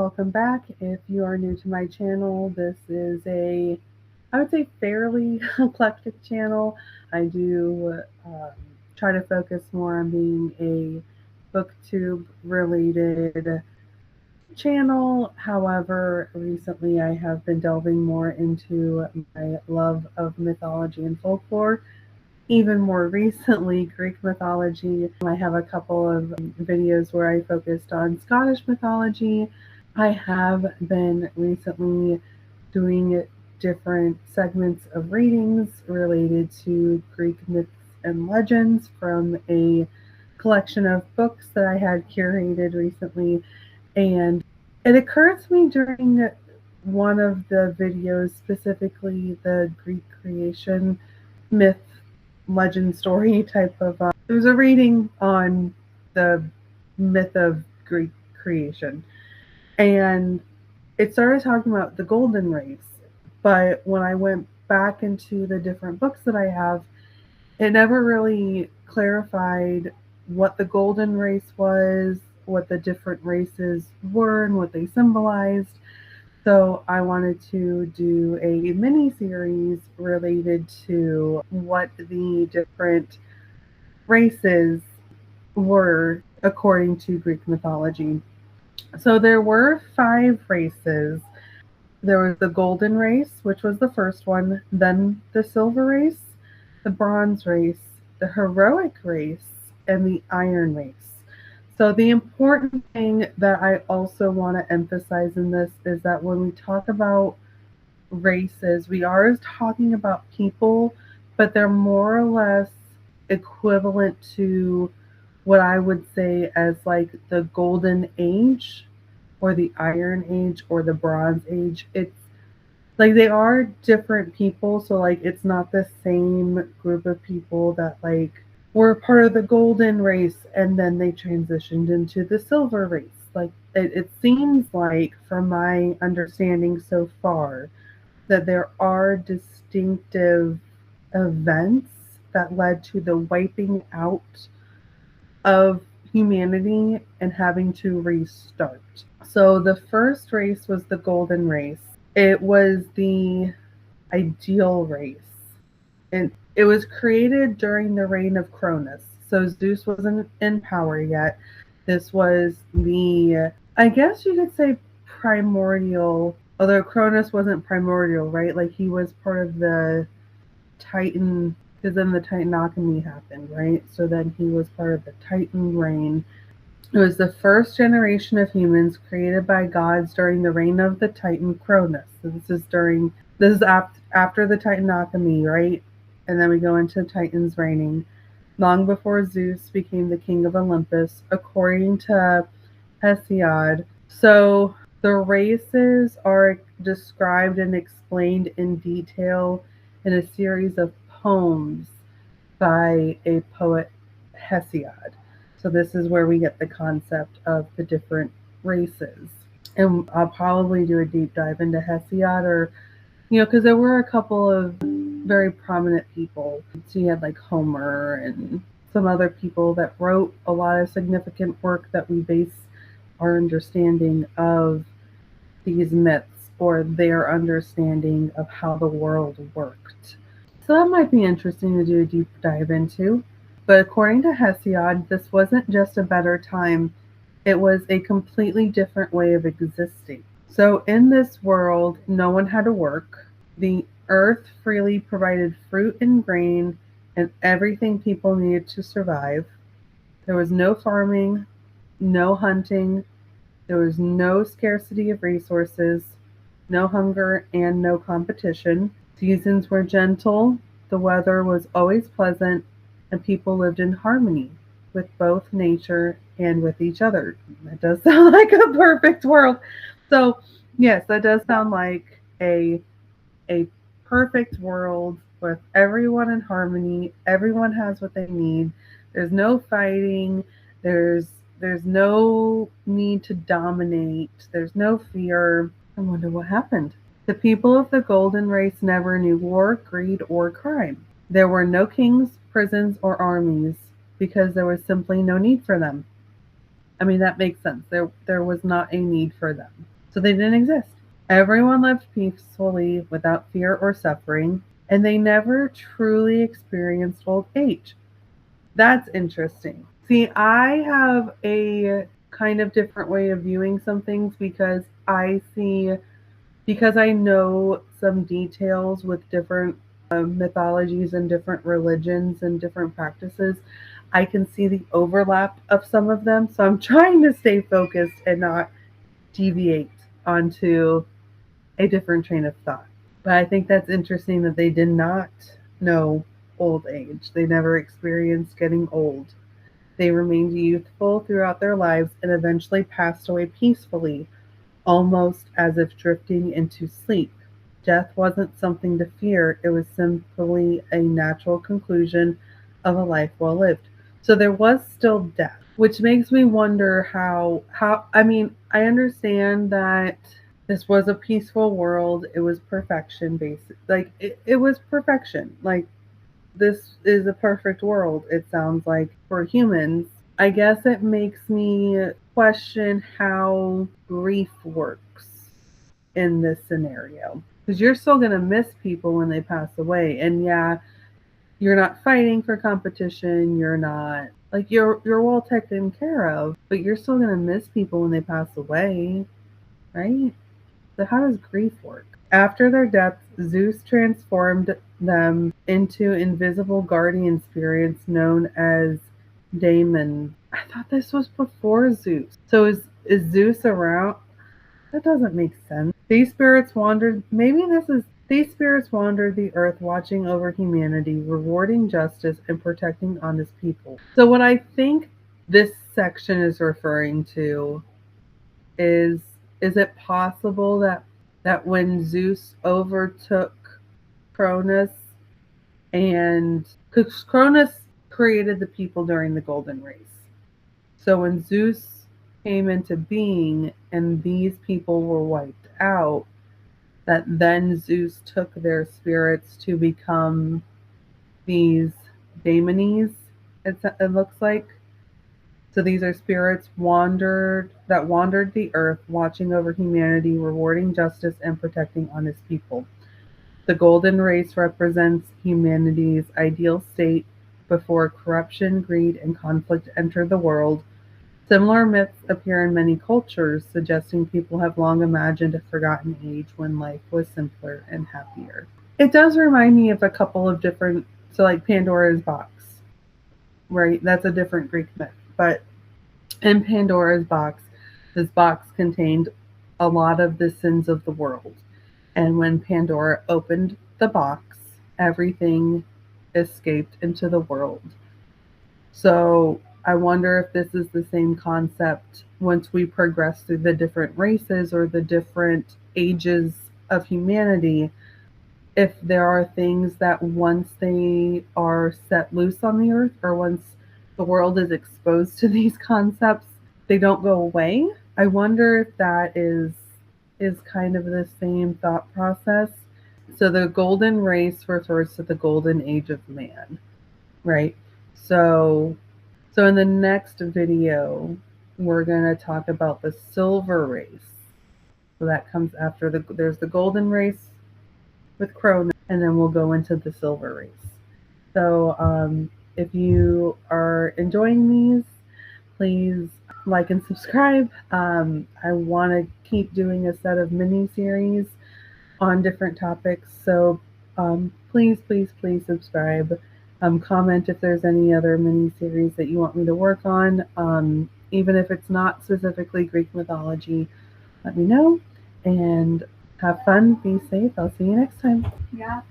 welcome back. If you are new to my channel, this is I would say, fairly eclectic channel. I do try to focus more on being a booktube related channel. However, recently I have been delving more into my love of mythology and folklore. Even more recently, Greek mythology. I have a couple of videos where I focused on Scottish mythology. I have been recently doing different segments of readings related to Greek myths and legends from a collection of books that I had curated recently. And it occurred to me during one of the videos, specifically the Greek creation myth legend story type of. It was a reading on the myth of Greek creation, and it started talking about the golden race. But when I went back into the different books that I have, it never really clarified what the golden race was, what the different races were, and what they symbolized. So I wanted to do a mini series related to what the different races were according to Greek mythology. So there were 5 races. There was the golden race, which was the first one, then the silver race, the bronze race, the heroic race, and the iron race. So the important thing that I also want to emphasize in this is that when we talk about races, we are talking about people, but they're more or less equivalent to what I would say as like the golden age or the iron age or the bronze age. It's like they are different people, so like it's not the same group of people that like were part of the golden race and then they transitioned into the silver race. Like it seems like, from my understanding so far, that there are distinctive events that led to the wiping out of humanity and having to restart. So the first race was the golden race. It was the ideal race. And it was created during the reign of Cronus. So Zeus wasn't in power yet. This was I guess you could say, primordial, although Cronus wasn't primordial, right? Like he was part of the Titan, because then the Titanocemy happened, right? So then he was part of the Titan reign. It was the first generation of humans created by gods during the reign of the Titan Cronus. So this is after the Titanocemy, right? And then we go into Titans reigning long before Zeus became the king of Olympus, according to Hesiod. So the races are described and explained in detail in a series of poems by a poet, Hesiod. So this is where we get the concept of the different races. And I'll probably do a deep dive into Hesiod, or, because there were a couple of very prominent people. So you had like Homer and some other people that wrote a lot of significant work that we base our understanding of these myths, or their understanding of how the world worked. So that might be interesting to do a deep dive into. But according to Hesiod, this wasn't just a better time, it was a completely different way of existing. So in this world, no one had to work. The earth freely provided fruit and grain and everything people needed to survive. There was no farming, no hunting, there was no scarcity of resources, no hunger, and no competition. Seasons were gentle, the weather was always pleasant, and people lived in harmony with both nature and with each other. That does sound like a perfect world. So, yes, that does sound like a perfect world with everyone in harmony. Everyone has what they need. There's no fighting. There's no need to dominate. There's no fear. I wonder what happened. The people of the golden race never knew war, greed, or crime. There were no kings, prisons, or armies because there was simply no need for them. I mean, that makes sense. There was not a need for them. So they didn't exist. Everyone lived peacefully without fear or suffering, and they never truly experienced old age. That's interesting. See, I have a kind of different way of viewing some things because I know some details with different mythologies and different religions and different practices. I can see the overlap of some of them. So I'm trying to stay focused and not deviate onto a different train of thought. But I think that's interesting that they did not know old age. They never experienced getting old. They remained youthful throughout their lives and eventually passed away peacefully, almost as if drifting into sleep. Death wasn't something to fear, it was simply a natural conclusion of a life well lived. So there was still death, which makes me wonder how I mean, I understand that this was a peaceful world. It was perfection based. Like it was perfection. Like this is a perfect world, it sounds like, for humans. I guess it makes me question how grief works in this scenario. Because you're still going to miss people when they pass away. And yeah, you're not fighting for competition. You're not, like, you're well taken care of, but you're still going to miss people when they pass away, right? So how does grief work? After their deaths, Zeus transformed them into invisible guardian spirits known as daemons. I thought this was before Zeus. So is Zeus around? That doesn't make sense. These spirits wandered the earth watching over humanity, rewarding justice and protecting honest people. So what I think this section is referring to is is it possible that when Zeus overtook Cronus, and because Cronus created the people during the golden race. So when Zeus came into being and these people were wiped out, that then Zeus took their spirits to become these daemons, it looks like. So these are spirits wandered the earth, watching over humanity, rewarding justice and protecting honest people. The golden race represents humanity's ideal state before corruption, greed, and conflict enter the world. Similar myths appear in many cultures, suggesting people have long imagined a forgotten age when life was simpler and happier. It does remind me of a couple of different, so like Pandora's box, right? That's a different Greek myth. But in Pandora's box, this box contained a lot of the sins of the world. And when Pandora opened the box, everything escaped into the world. So I wonder if this is the same concept once we progress through the different races or the different ages of humanity. If there are things that once they are set loose on the earth, or once the world is exposed to these concepts, they don't go away. I wonder if that is kind of the same thought process. So the golden race refers to the golden age of man, right? So in the next video, we're going to talk about the silver race. So that comes after there's the golden race with Cronus, and then we'll go into the silver race. So if you are enjoying these, please like and subscribe. I want to keep doing a set of mini series on different topics. So please, please, please subscribe. Comment if there's any other mini series that you want me to work on. Even if it's not specifically Greek mythology, let me know. And have fun. Be safe. I'll see you next time. Yeah.